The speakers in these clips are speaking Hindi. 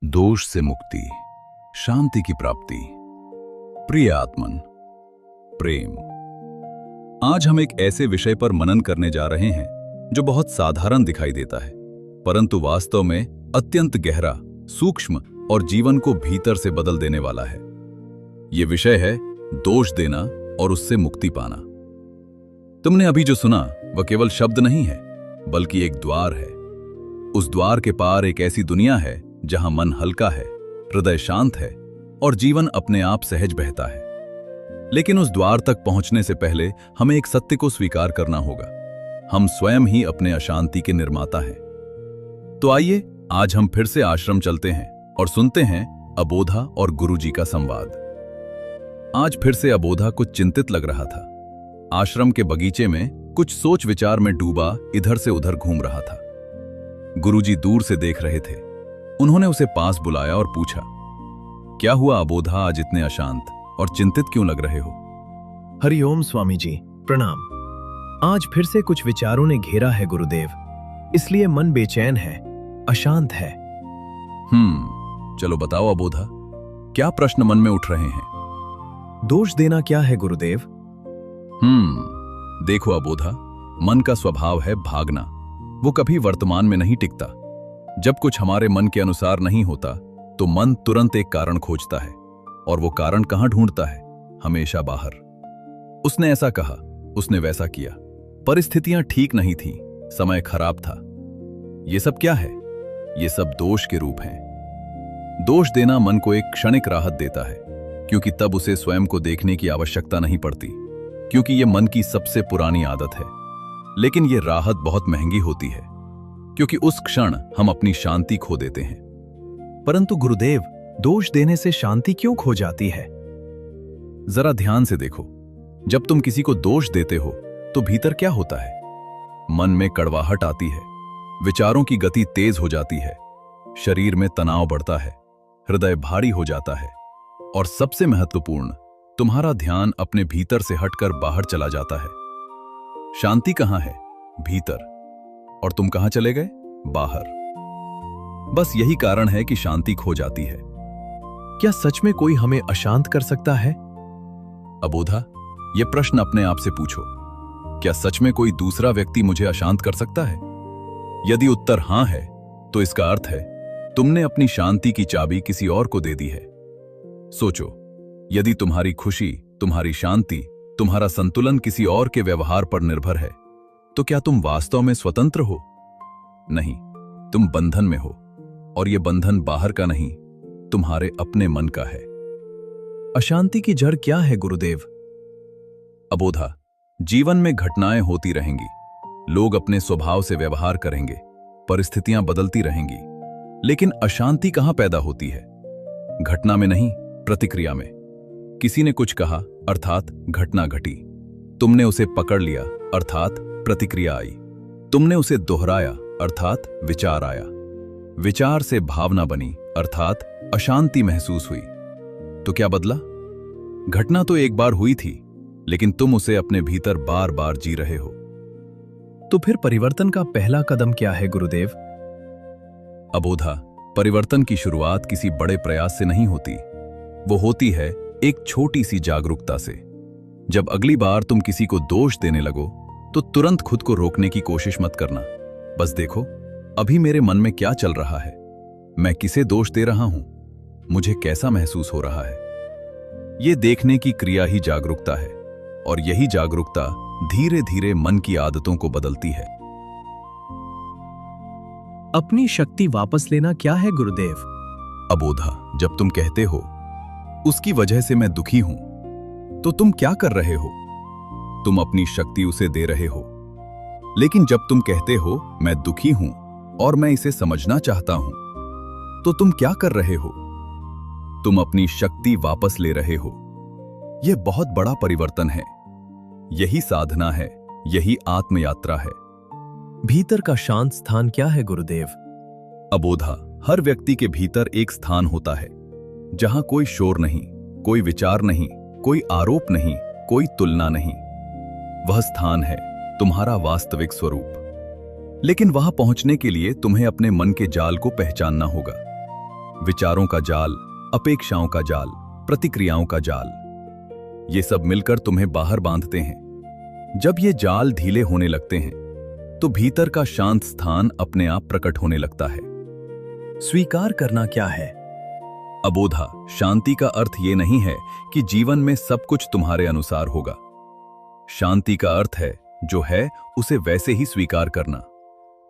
दोष से मुक्ति, शांति की प्राप्ति। प्रिय आत्मन, प्रेम। आज हम एक ऐसे विषय पर मनन करने जा रहे हैं जो बहुत साधारण दिखाई देता है, परंतु वास्तव में अत्यंत गहरा, सूक्ष्म और जीवन को भीतर से बदल देने वाला है। यह विषय है दोष देना और उससे मुक्ति पाना। तुमने अभी जो सुना वह केवल शब्द नहीं है, बल्कि एक द्वार है। उस द्वार के पार एक ऐसी दुनिया है जहां मन हल्का है, हृदय शांत है और जीवन अपने आप सहज बहता है। लेकिन उस द्वार तक पहुंचने से पहले हमें एक सत्य को स्वीकार करना होगा। हम स्वयं ही अपने अशांति के निर्माता हैं। तो आइए आज हम फिर से आश्रम चलते हैं और सुनते हैं अबोधा और गुरुजी का संवाद। आज फिर से अबोधा कुछ चिंतित लग रहा था। आश्रम के बगीचे में कुछ सोच विचार में डूबा इधर से उधर घूम रहा था। गुरुजी दूर से देख रहे थे। उन्होंने उसे पास बुलाया और पूछा, क्या हुआ अबोधा, आज इतने अशांत और चिंतित क्यों लग रहे हो? हरिओम स्वामी जी, प्रणाम। आज फिर से कुछ विचारों ने घेरा है गुरुदेव, इसलिए मन बेचैन है, अशांत है। चलो बताओ अबोधा, क्या प्रश्न मन में उठ रहे हैं? दोष देना क्या है गुरुदेव? देखो अबोधा, मन का स्वभाव है भागना। वो कभी वर्तमान में नहीं टिकता। जब कुछ हमारे मन के अनुसार नहीं होता तो मन तुरंत एक कारण खोजता है, और वो कारण कहां ढूंढता है? हमेशा बाहर। उसने ऐसा कहा, उसने वैसा किया, परिस्थितियां ठीक नहीं थीं, समय खराब था। ये सब क्या है? ये सब दोष के रूप हैं। दोष देना मन को एक क्षणिक राहत देता है, क्योंकि तब उसे स्वयं को देखने की आवश्यकता नहीं पड़ती, क्योंकि ये मन की सबसे पुरानी आदत है। लेकिन ये राहत बहुत महंगी होती है, क्योंकि उस क्षण हम अपनी शांति खो देते हैं। परंतु गुरुदेव, दोष देने से शांति क्यों खो जाती है? जरा ध्यान से देखो। जब तुम किसी को दोष देते हो तो भीतर क्या होता है? मन में कड़वाहट आती है, विचारों की गति तेज हो जाती है, शरीर में तनाव बढ़ता है, हृदय भारी हो जाता है, और सबसे महत्वपूर्ण, तुम्हारा ध्यान अपने भीतर से हटकर बाहर चला जाता है। शांति कहां है? भीतर। और तुम कहां चले गए? बाहर। बस यही कारण है कि शांति खो जाती है। क्या सच में कोई हमें अशांत कर सकता है? अबोधा, यह प्रश्न अपने आप से पूछो, क्या सच में कोई दूसरा व्यक्ति मुझे अशांत कर सकता है? यदि उत्तर हां है, तो इसका अर्थ है तुमने अपनी शांति की चाबी किसी और को दे दी है। सोचो, यदि तुम्हारी खुशी, तुम्हारी शांति, तुम्हारा संतुलन किसी और के व्यवहार पर निर्भर है, तो क्या तुम वास्तव में स्वतंत्र हो? नहीं, तुम बंधन में हो, और यह बंधन बाहर का नहीं, तुम्हारे अपने मन का है। अशांति की जड़ क्या है गुरुदेव? अबोधा, जीवन में घटनाएं होती रहेंगी, लोग अपने स्वभाव से व्यवहार करेंगे, परिस्थितियां बदलती रहेंगी, लेकिन अशांति कहां पैदा होती है? घटना में नहीं, प्रतिक्रिया में। किसी ने कुछ कहा, अर्थात घटना घटी। तुमने उसे पकड़ लिया, अर्थात प्रतिक्रिया आई। तुमने उसे दोहराया, अर्थात विचार आया। विचार से भावना बनी, अर्थात अशांति महसूस हुई। तो क्या बदला? घटना तो एक बार हुई थी, लेकिन तुम उसे अपने भीतर बार बार जी रहे हो। तो फिर परिवर्तन का पहला कदम क्या है गुरुदेव? अबोधा, परिवर्तन की शुरुआत किसी बड़े प्रयास से नहीं होती। वो होती है एक छोटी सी जागरूकता से। जब अगली बार तुम किसी को दोष देने लगो तो तुरंत खुद को रोकने की कोशिश मत करना। बस देखो, अभी मेरे मन में क्या चल रहा है, मैं किसे दोष दे रहा हूं, मुझे कैसा महसूस हो रहा है। यह देखने की क्रिया ही जागरूकता है, और यही जागरूकता धीरे धीरे मन की आदतों को बदलती है। अपनी शक्ति वापस लेना क्या है गुरुदेव? अबोधा, जब तुम कहते हो उसकी वजह से मैं दुखी हूं, तो तुम क्या कर रहे हो? तुम अपनी शक्ति उसे दे रहे हो। लेकिन जब तुम कहते हो मैं दुखी हूं और मैं इसे समझना चाहता हूं, तो तुम क्या कर रहे हो? तुम अपनी शक्ति वापस ले रहे हो। यह बहुत बड़ा परिवर्तन है। यही साधना है, यही आत्मयात्रा है। भीतर का शांत स्थान क्या है गुरुदेव? अबोधा, हर व्यक्ति के भीतर एक स्थान होता है जहां कोई शोर नहीं, कोई विचार नहीं, कोई आरोप नहीं, कोई तुलना नहीं। वह स्थान है तुम्हारा वास्तविक स्वरूप। लेकिन वहां पहुंचने के लिए तुम्हें अपने मन के जाल को पहचानना होगा। विचारों का जाल, अपेक्षाओं का जाल, प्रतिक्रियाओं का जाल, ये सब मिलकर तुम्हें बाहर बांधते हैं। जब ये जाल ढीले होने लगते हैं तो भीतर का शांत स्थान अपने आप प्रकट होने लगता है। स्वीकार करना क्या है? अबोधा, शांति का अर्थ ये नहीं है कि जीवन में सब कुछ तुम्हारे अनुसार होगा। शांति का अर्थ है जो है उसे वैसे ही स्वीकार करना।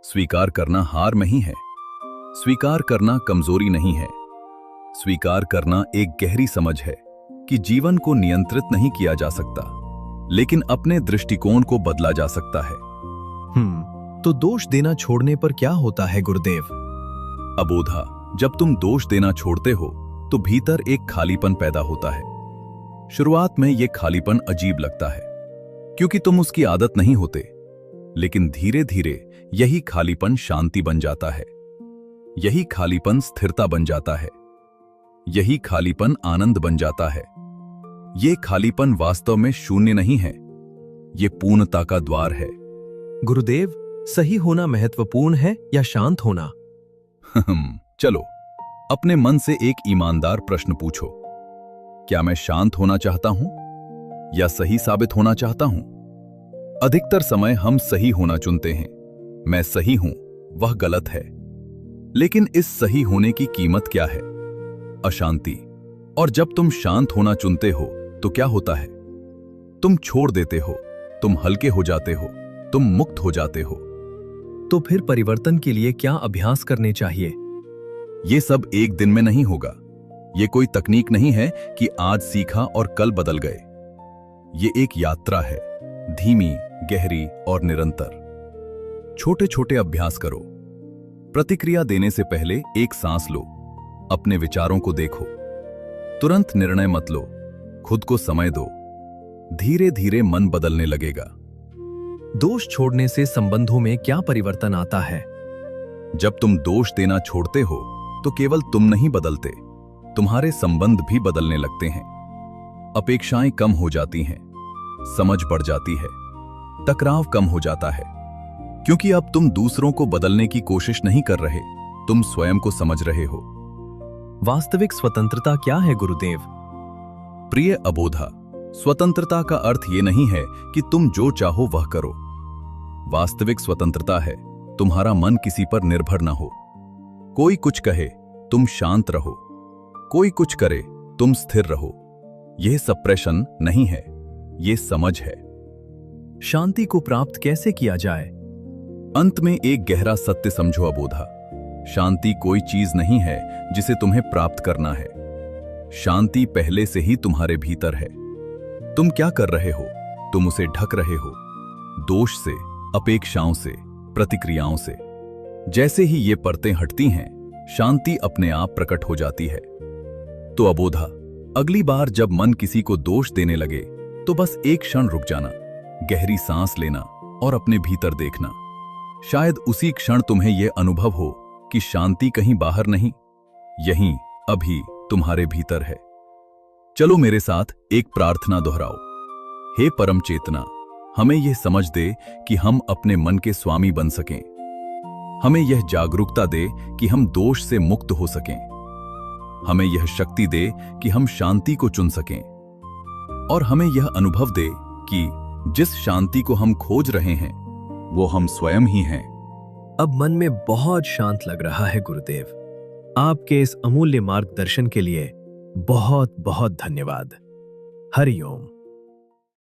स्वीकार करना हार नहीं है, स्वीकार करना कमजोरी नहीं है। स्वीकार करना एक गहरी समझ है कि जीवन को नियंत्रित नहीं किया जा सकता, लेकिन अपने दृष्टिकोण को बदला जा सकता है। तो दोष देना छोड़ने पर क्या होता है गुरुदेव? अबोधा, जब तुम दोष देना छोड़ते हो तो भीतर एक खालीपन पैदा होता है। शुरुआत में यह खालीपन अजीब लगता है क्योंकि तुम उसकी आदत नहीं होते, लेकिन धीरे धीरे यही खालीपन शांति बन जाता है। यही खालीपन स्थिरता बन जाता है। यही खालीपन आनंद बन जाता है। यह खालीपन वास्तव में शून्य नहीं है, यह पूर्णता का द्वार है। गुरुदेव, सही होना महत्वपूर्ण है या शांत होना? चलो अपने मन से एक ईमानदार प्रश्न पूछो। क्या मैं शांत होना चाहता हूं या सही साबित होना चाहता हूं? अधिकतर समय हम सही होना चुनते हैं। मैं सही हूं, वह गलत है। लेकिन इस सही होने की कीमत क्या है? अशांति। और जब तुम शांत होना चुनते हो तो क्या होता है? तुम छोड़ देते हो, तुम हल्के हो जाते हो, तुम मुक्त हो जाते हो। तो फिर परिवर्तन के लिए क्या अभ्यास करने चाहिए? ये सब एक दिन में नहीं होगा। ये कोई तकनीक नहीं है कि आज सीखा और कल बदल गए। ये एक यात्रा है, धीमी, गहरी और निरंतर। छोटे छोटे अभ्यास करो। प्रतिक्रिया देने से पहले एक सांस लो, अपने विचारों को देखो। तुरंत निर्णय मत लो, खुद को समय दो। धीरे धीरे मन बदलने लगेगा। दोष छोड़ने से संबंधों में क्या परिवर्तन आता है? जब तुम दोष देना छोड़ते हो तो केवल तुम नहीं बदलते, तुम्हारे संबंध भी बदलने लगते हैं। अपेक्षाएं कम हो जाती हैं, समझ बढ़ जाती है, टकराव कम हो जाता है, क्योंकि अब तुम दूसरों को बदलने की कोशिश नहीं कर रहे, तुम स्वयं को समझ रहे हो। वास्तविक स्वतंत्रता क्या है गुरुदेव? प्रिय अबोधा, स्वतंत्रता का अर्थ ये नहीं है कि तुम जो चाहो वह करो। वास्तविक स्वतंत्रता है तुम्हारा मन किसी पर निर्भर न हो। कोई कुछ कहे तुम शांत रहो, कोई कुछ करे तुम स्थिर रहो। यह सप्रेशन नहीं है, यह समझ है। शांति को प्राप्त कैसे किया जाए? अंत में एक गहरा सत्य समझो अबोधा, शांति कोई चीज नहीं है जिसे तुम्हें प्राप्त करना है। शांति पहले से ही तुम्हारे भीतर है। तुम क्या कर रहे हो? तुम उसे ढक रहे हो, दोष से, अपेक्षाओं से, प्रतिक्रियाओं से। जैसे ही ये परतें हटती हैं, शांति अपने आप प्रकट हो जाती है। तो अबोधा, अगली बार जब मन किसी को दोष देने लगे तो बस एक क्षण रुक जाना, गहरी सांस लेना और अपने भीतर देखना। शायद उसी क्षण तुम्हें यह अनुभव हो कि शांति कहीं बाहर नहीं, यहीं अभी तुम्हारे भीतर है। चलो मेरे साथ एक प्रार्थना दोहराओ। हे परम चेतना, हमें यह समझ दे कि हम अपने मन के स्वामी बन सकें। हमें यह जागरूकता दे कि हम दोष से मुक्त हो सकें। हमें यह शक्ति दे कि हम शांति को चुन सकें। और हमें यह अनुभव दे कि जिस शांति को हम खोज रहे हैं वो हम स्वयं ही हैं। अब मन में बहुत शांत लग रहा है गुरुदेव। आपके इस अमूल्य मार्गदर्शन के लिए बहुत बहुत धन्यवाद। हरि ओम।